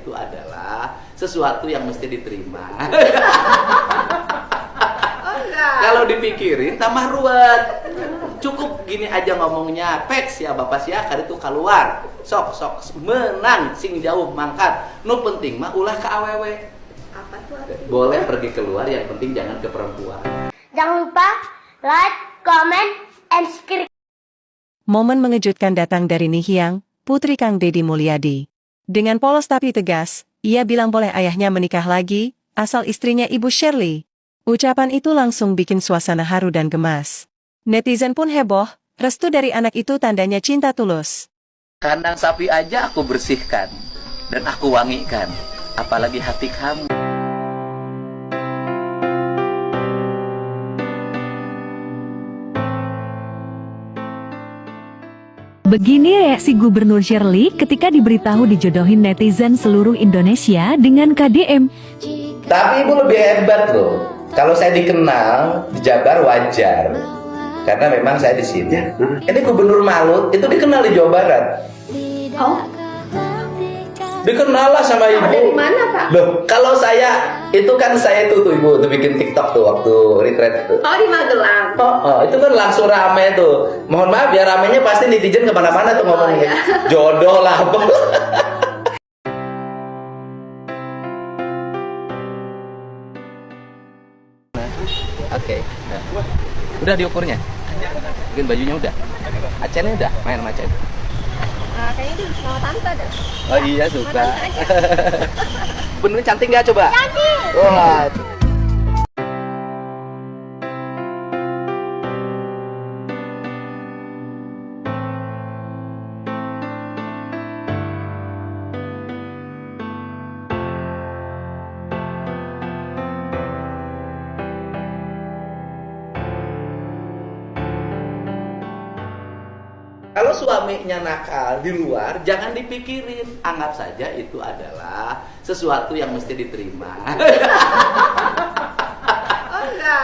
itu adalah sesuatu yang mesti diterima. Kalau dipikirin tambah ruwet. Cukup gini aja ngomongnya, peks ya bapak sia kali itu keluar. Sok menang sing jauh mangkat. Nu penting mah ulah ke awewe. Apa tuh artinya? Boleh pergi keluar, yang penting jangan ke perempuan. Jangan lupa like, comment, and subscribe. Momen mengejutkan datang dari Nihiang, putri Kang Deddy Mulyadi. Dengan polos tapi tegas, ia bilang boleh ayahnya menikah lagi, asal istrinya Ibu Shirley. Ucapan itu langsung bikin suasana haru dan gemas. Netizen pun heboh, restu dari anak itu tandanya cinta tulus. Kandang sapi aja aku bersihkan dan aku wangikan, apalagi hati kamu. Begini reaksi Gubernur Shirley ketika diberitahu dijodohin netizen seluruh Indonesia dengan KDM. Tapi ibu lebih hebat loh. Kalau saya dikenal di Jabar wajar, karena memang saya di sini. Ini Gubernur Malut itu dikenal di Jawa Barat. Oh, Dikenal lah sama ibu. ada di mana Pak? Loh, kalau saya itu kan saya tuh ibu tuh bikin TikTok tuh waktu retreat tuh. Oh, di Magelang. Oh, itu kan langsung rame tuh. Mohon maaf ya, ramenya pasti netizen kemana-mana tuh ngomongnya. iya. Jodoh lah. Oke. Nah. Udah diukurnya? Mungkin bajunya udah? Acennya udah? Main sama Acen? Kayaknya dia sama tante dah. Oh iya, suka. Bener cantik nggak coba? Cantik. Wah. Kalau suaminya nakal di luar, jangan dipikirin. Anggap saja itu adalah sesuatu yang mesti diterima.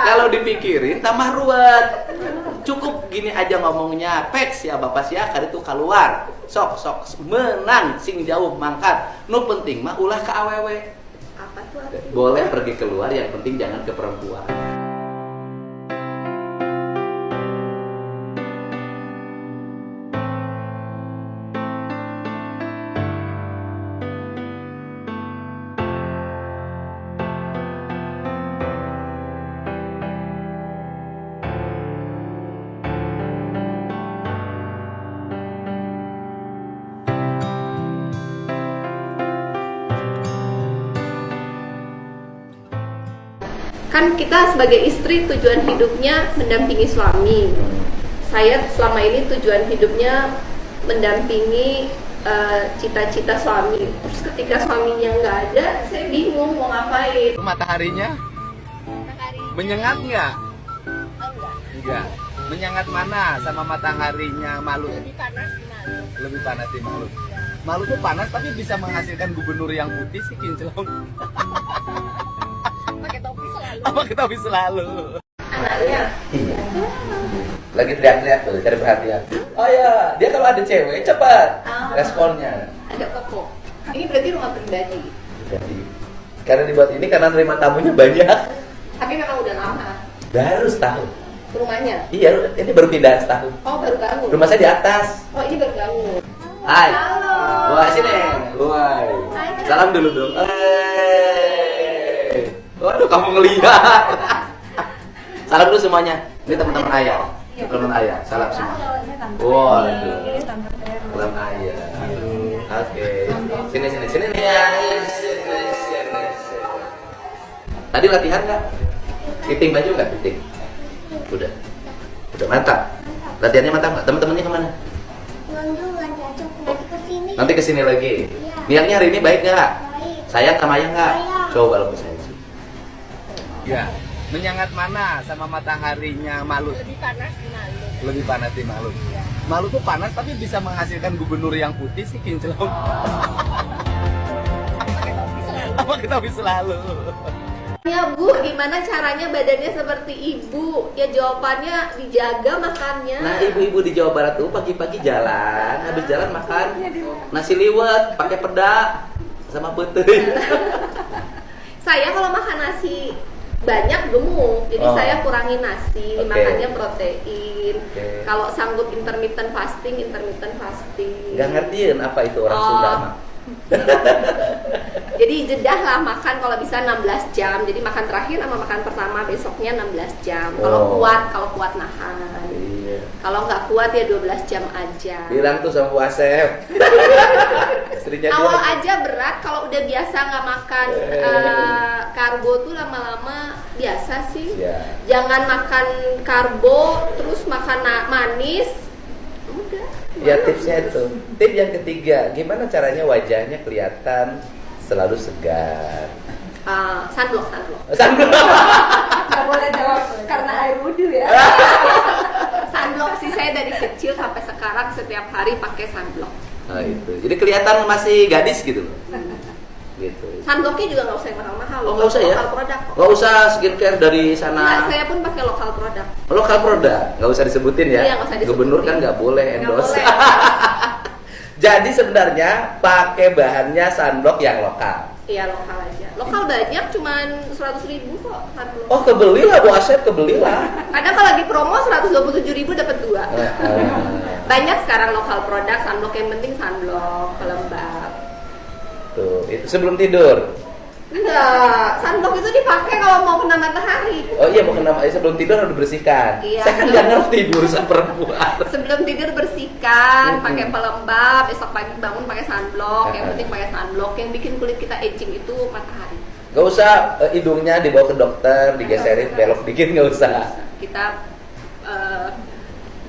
Kalau dipikirin tambah ruwet. Cukup gini aja ngomongnya, peks ya bapak sia kali itu keluar. Sok menang sing jauh mangkat. Nu penting mah ulah ke awewe. Apa tuh artinya? Boleh pergi keluar, yang penting jangan ke perempuan. Kan kita sebagai istri tujuan hidupnya mendampingi suami. Saya selama ini tujuan hidupnya mendampingi cita-cita suami. Terus ketika suaminya nggak ada, saya bingung mau ngapain. Mataharinya menyengat nggak? Enggak. Menyengat mana sama mataharinya Malut? Lebih panas di Malut. Malut tuh panas tapi bisa menghasilkan gubernur yang putih sih kinclong. Pakai topi selalu. Anaknya Lagi teriak-teriak tuh, cari perhatian. Oh ya, dia kalau ada cewek cepat responnya. ada koko. Ini berarti rumah pribadi. Jadi, karena dibuat ini karena nerima tamunya banyak. Tapi memang udah lama Baru setahun. rumahnya. Iya, ini baru pindah setahun. Oh, baru bangun. Rumah saya di atas. Oh, ini baru bangun. Hai. Halo. Wah, sini. Wah. Hai. Salam dulu dong. Waduh, kamu ngelihat. Salam dulu semuanya. Ini teman-teman ayah. Teman-teman ayah. Salam semua. Waduh. Salam ayah. Oke. Sini nih ya. Tadi latihan nggak? Fitting baju nggak? Fitting. Udah mantap. Latihannya mantap nggak? Teman-temannya kemana? Nanti kesini lagi. Niatnya hari ini baik nggak? Sayang sama ayah nggak? Coba kalau saya. Ya, menyengat mana sama mataharinya Malut? Lebih panas di Malut. Lebih panas di Malut. Malut tuh panas tapi bisa menghasilkan gubernur yang putih sih kinclong. Pakai topi selalu. Ya Bu, gimana caranya badannya seperti ibu? Ya jawabannya dijaga makannya. Nah, ibu-ibu di Jawa Barat tuh pagi-pagi jalan, habis jalan makan nasi liwet pakai peda sama beteuy. Saya kalau makan nasi banyak gemuk, jadi Oh. saya kurangi nasi, Oke. makannya protein. Oke. Kalau sanggup intermittent fasting. Nggak ngertiin apa itu orang Oh. Sunda mah. Jadi jedah lah makan kalau bisa 16 jam. Jadi makan terakhir sama makan pertama besoknya 16 jam. Kalau Oh. kuat nahan. Iya. Kalau nggak kuat ya 12 jam aja. Bilang tuh sama Bu Asep. Istrinya dia Awal lagi- aja berat, kalau udah biasa nggak makan karbo tuh lama-lama biasa sih. Iya. Jangan makan karbo terus makan manis. Udah. Ya tipsnya itu. Tip yang ketiga, gimana caranya wajahnya kelihatan selalu segar. Sunblock. Sunblock. Nggak boleh jawab karena air wudhu ya. Sunblock sih, saya dari kecil sampai sekarang setiap hari pakai sunblock. Nah, itu. Jadi kelihatan masih gadis gitu loh. Gitu. Sunblocknya juga nggak usah yang mahal-mahal. Oh, nggak usah ya? Lokal produk kok. Nggak usah skincare dari Nggak, sana. saya pun pakai lokal produk. Lokal produk, nggak usah disebutin ya. Iya, nggak usah disebutin. Gubernur kan nggak boleh Nggak endorse. boleh. Jadi sebenarnya pakai bahannya sunblock yang lokal. Iya, lokal aja. Lokal banyak, cuman 100.000 kok sunblock. Oh, kebelilah Bu Asep, kebelilah. Kadang kalau lagi promo 127.000 dapat 2. Banyak sekarang lokal produk sunblock, yang penting sunblock pelembab. Tuh, itu sebelum tidur. Enggak, sunblock itu dipakai kalau mau kena matahari. Oh iya, mau kena sebelum tidur harus dibersihkan. Iya, Saya kan nggak ngerti urusan perempuan. Sebelum tidur bersihkan, pakai pelembab, besok pagi bangun pakai sunblock. Yang penting pakai sunblock. Yang bikin kulit kita aging itu matahari. Gak usah hidungnya dibawa ke dokter, digeserin belok dikit, nggak usah. Kita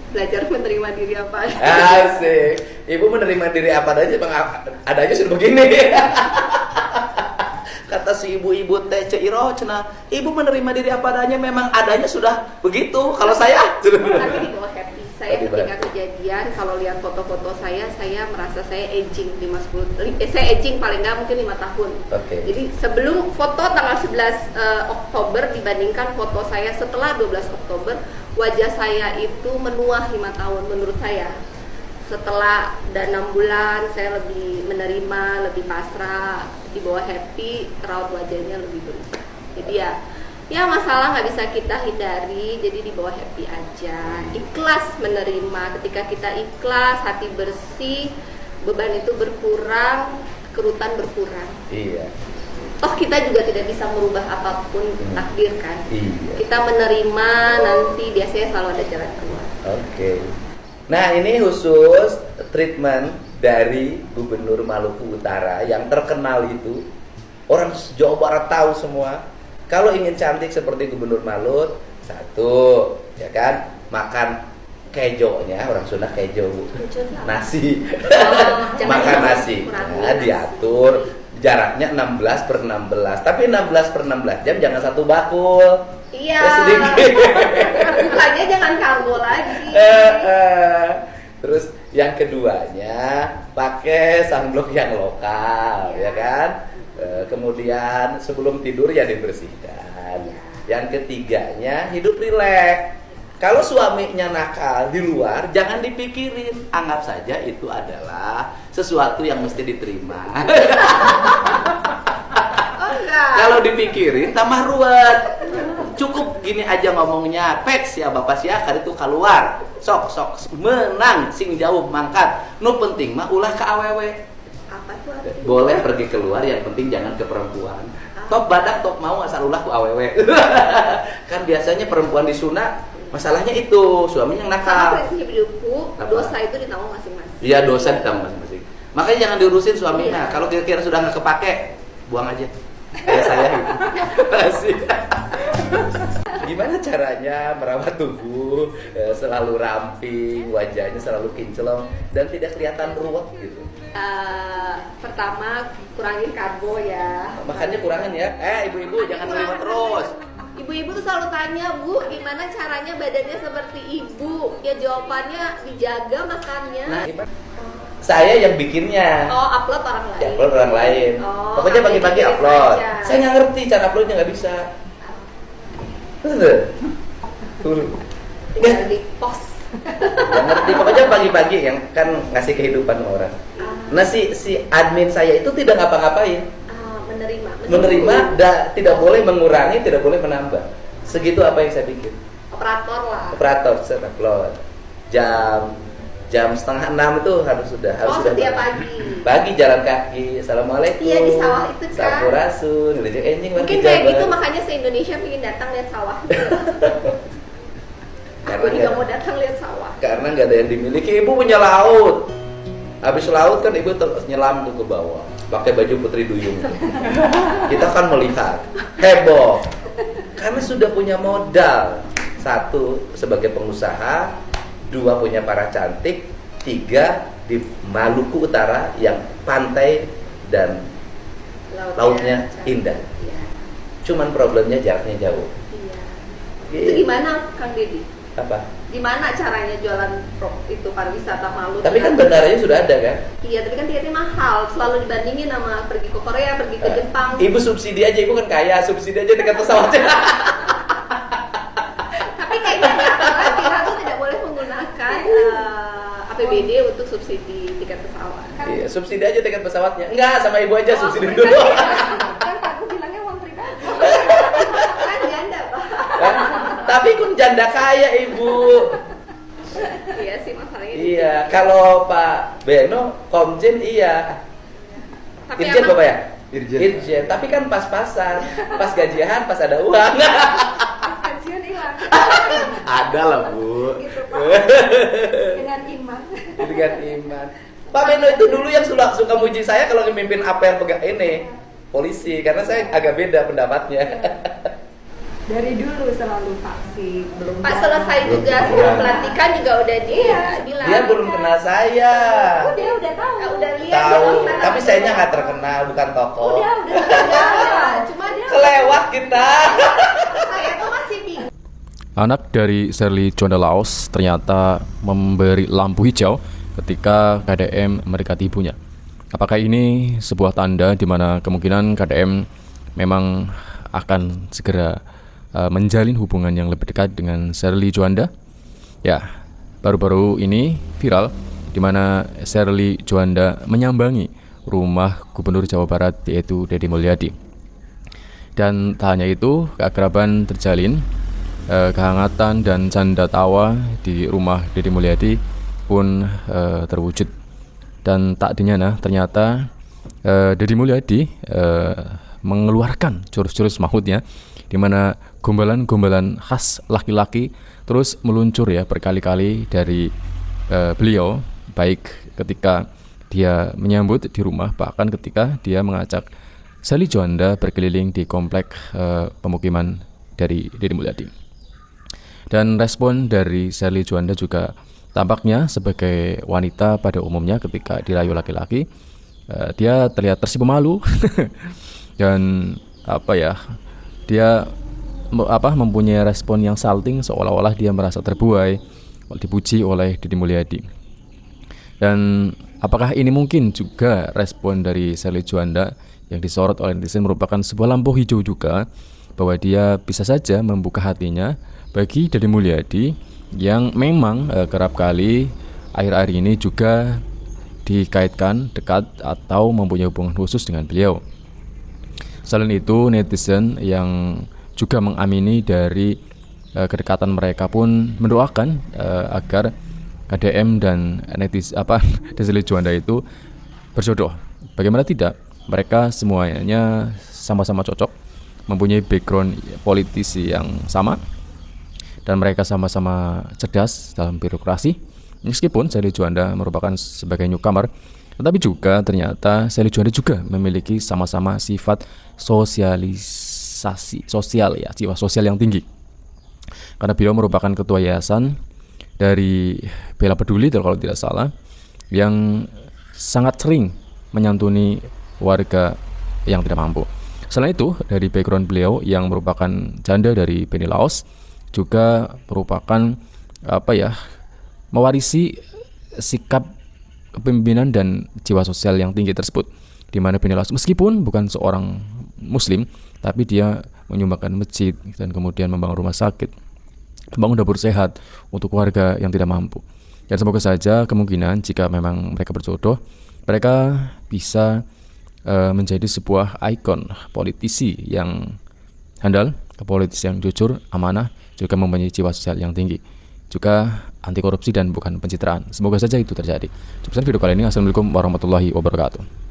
belajar menerima diri apa aja. Asik. Ibu menerima diri apa adanya, bang adanya sudah begini. Kata si ibu-ibu teh Ceiro cenah, ibu menerima diri apa adanya, memang adanya sudah begitu. Kalau saya Tapi di bawah happy. Saya Happy ketika banget. kejadian, kalau lihat foto-foto saya merasa saya aging 5-10. Saya aging paling nggak mungkin 5 tahun. Oke. Jadi sebelum foto tanggal 11 Oktober dibandingkan foto saya setelah 12 Oktober, wajah saya itu menua 5 tahun menurut saya. Setelah dan 6 bulan saya lebih menerima, lebih pasrah, di bawah happy, raut wajahnya lebih berubah. Jadi ya masalah nggak bisa kita hindari, jadi di bawah happy aja. Ikhlas menerima, ketika kita ikhlas, hati bersih, beban itu berkurang, kerutan berkurang. Iya. Toh kita juga tidak bisa merubah apapun takdir kan. Iya. Kita menerima, nanti biasanya selalu ada jalan keluar. Oke. Nah, ini khusus treatment dari Gubernur Maluku Utara yang terkenal itu. Orang Jawa Barat tahu semua. Kalau ingin cantik seperti Gubernur Malut, satu, ya kan, makan kejonya, orang Sunda kejo, Bu. Nasi. jangan Makan kurang- nasi. kurangi Nah, nasi. diatur jaraknya 16/16. Tapi 16/16 jam jangan satu bakul. Iya. Ya, sedikit. Bukannya jangan karbo lagi. Terus yang keduanya pakai sunblock yang lokal, ya kan? Kemudian sebelum tidur ya dibersihkan. Yang ketiganya hidup rileks. Kalau suaminya nakal di luar, jangan dipikirin, anggap saja itu adalah sesuatu yang mesti diterima. Oh enggak. Kalau dipikirin tambah ruwet. Cukup gini aja ngomongnya, peks ya bapak sia kali itu keluar. Sok menang sing jauh mangkat. Nu penting mah ulah ke awewe. Apa tuh artinya? Boleh pergi keluar, yang penting jangan ke perempuan. Top badak top mau asal ulah ku awewe. Kan biasanya perempuan di Sunda masalahnya itu suaminya yang Sama nakal. prinsip hidupku, Apa? dosa itu ditanggung masing-masing. Iya, dosa ditanggung masing-masing. Makanya jangan diurusin suaminya. Iya. Kalau kira-kira sudah nggak kepake, buang aja. Kayak saya gitu. Asik. Gimana caranya merawat tubuh selalu ramping, wajahnya selalu kinclong dan tidak kelihatan ruwet gitu. Pertama kurangin karbo ya. Makanya kurangin ya. Ibu-ibu jangan terima terus. Ibu-ibu tuh selalu tanya, Bu, gimana caranya badannya seperti ibu? Ya jawabannya dijaga makannya. Nah, gimana? Saya yang bikinnya. Oh, upload orang lain. Ya, upload orang lain. Oh, Pokoknya nanti pagi-pagi kirim upload. aja. Saya nggak ngerti cara uploadnya, nggak bisa. Tuh. Tinggal di post. Nggak ngerti, pokoknya pagi-pagi yang kan ngasih kehidupan orang. Nah si admin saya itu tidak ngapa-ngapain, menerima, tidak boleh mengurangi, tidak boleh menambah. Segitu apa yang saya bikin. Operator set upload. Jam 5:30 itu harus sudah. Setiap pagi jalan kaki, assalamualaikum. Iya, di sawah itu kan. Sampurasun, ngelejek enjing. Mungkin kayak gitu makanya se-Indonesia pengen datang lihat sawah. Aku juga mau datang lihat sawah. Karena nggak ada yang dimiliki. Ibu punya laut. Habis laut kan ibu nyelam tuh ke bawah, pakai baju Putri Duyung. Kita kan melihat, heboh. Kami sudah punya modal. 1 sebagai pengusaha, 2 punya para cantik, 3 di Maluku Utara yang pantai dan lautnya indah. Iya. Cuman problemnya jaraknya jauh. Iya. Gitu. Itu gimana Kang Deddy? Apa? Gimana caranya jualan itu pariwisata Maluku? Tapi kan bandaranya sudah ada kan? Iya, tapi kan tiketnya mahal. Selalu dibandingin sama pergi ke Korea, pergi ke Jepang. Ibu subsidi aja, ibu kan kaya, subsidi aja dekat pesawatnya. Tapi kayaknya Ratu tidak boleh menggunakan APBD untuk subsidi tiket pesawat. Iya, subsidi aja tiket pesawatnya. Enggak, sama ibu aja subsidi dulu. Kan aku bilangnya uang pribadi. Kan janda, Pak. Tapi kun janda kaya ibu. Iya sih masalahnya. Iya, kalau Pak Beno Komjen iya. Tapi Irjen emang- Bapak ya? Irjen. Tapi kan pas-pasan, pas gajian, pas ada uang. Pensiun hilang. Ada lah Bu. Gitu, Pak. Dengan iman. Dengan iman. Pak Beno itu dulu yang suka muji saya kalau memimpin apel ini polisi, karena saya agak beda pendapatnya. Dari dulu selalu vaksin, belum Pak jalan. selesai juga sebelum pelantikan juga udah bilang. Dia belum kenal saya. Dia udah tahu. Udah lihat. Tahu, sosmed. tapi sayanya nggak terkenal, bukan tokoh. Udah. Cuma dia Kelewat kita. saya tuh masih bingung. Anak dari Shirley Juanda Laos ternyata memberi lampu hijau ketika KDM mendekati ibunya. Apakah ini sebuah tanda di mana kemungkinan KDM memang akan segera menjalin hubungan yang lebih dekat dengan Shirley Juanda? Ya, baru-baru ini viral di mana Shirley Juanda menyambangi rumah Gubernur Jawa Barat yaitu Deddy Mulyadi. Dan tak hanya itu, keakraban terjalin, kehangatan dan canda tawa di rumah Deddy Mulyadi pun terwujud. Dan tak dinyana ternyata Deddy Mulyadi mengeluarkan jurus-jurus mahutnya, di mana gombalan-gombalan khas laki-laki terus meluncur ya berkali-kali dari beliau, baik ketika dia menyambut di rumah, bahkan ketika dia mengajak Shirley Juanda berkeliling di komplek pemukiman dari Deddy Mulyadi. Dan respon dari Shirley Juanda juga tampaknya sebagai wanita pada umumnya ketika dirayu laki-laki, dia terlihat tersipu malu dan dia mempunyai respon yang salting, seolah-olah dia merasa terbuai dipuji oleh Deddy Mulyadi. Dan apakah ini mungkin juga respon dari Shirley Juanda yang disorot oleh netizen merupakan sebuah lampu hijau juga, bahwa dia bisa saja membuka hatinya bagi Deddy Mulyadi yang memang kerap kali akhir-akhir ini juga dikaitkan dekat atau mempunyai hubungan khusus dengan beliau. Selain itu, netizen yang juga mengamini dari kedekatan mereka pun mendoakan agar KDM dan Shirley Juanda itu berjodoh. Bagaimana tidak, mereka semuanya sama-sama cocok, mempunyai background politisi yang sama, dan mereka sama-sama cerdas dalam birokrasi. Meskipun Shirley Juanda merupakan sebagai newcomer, tetapi juga ternyata Shirley Juanda juga memiliki sama-sama sifat jiwa sosial yang tinggi. Karena beliau merupakan ketua yayasan dari Bela Peduli kalau tidak salah, yang sangat sering menyantuni warga yang tidak mampu. Selain itu, dari background beliau yang merupakan janda dari Beni Laos, juga merupakan mewarisi sikap kepemimpinan dan jiwa sosial yang tinggi tersebut, di mana Beni Laos meskipun bukan seorang muslim, tapi dia menyumbangkan masjid dan kemudian membangun rumah sakit. membangun dapur sehat untuk warga yang tidak mampu. Dan semoga saja kemungkinan jika memang mereka berjodoh, mereka bisa menjadi sebuah ikon politisi yang handal, politisi yang jujur, amanah, juga mempunyai jiwa sosial yang tinggi, juga anti korupsi dan bukan pencitraan. Semoga saja itu terjadi. Cukup video kali ini. Assalamualaikum warahmatullahi wabarakatuh.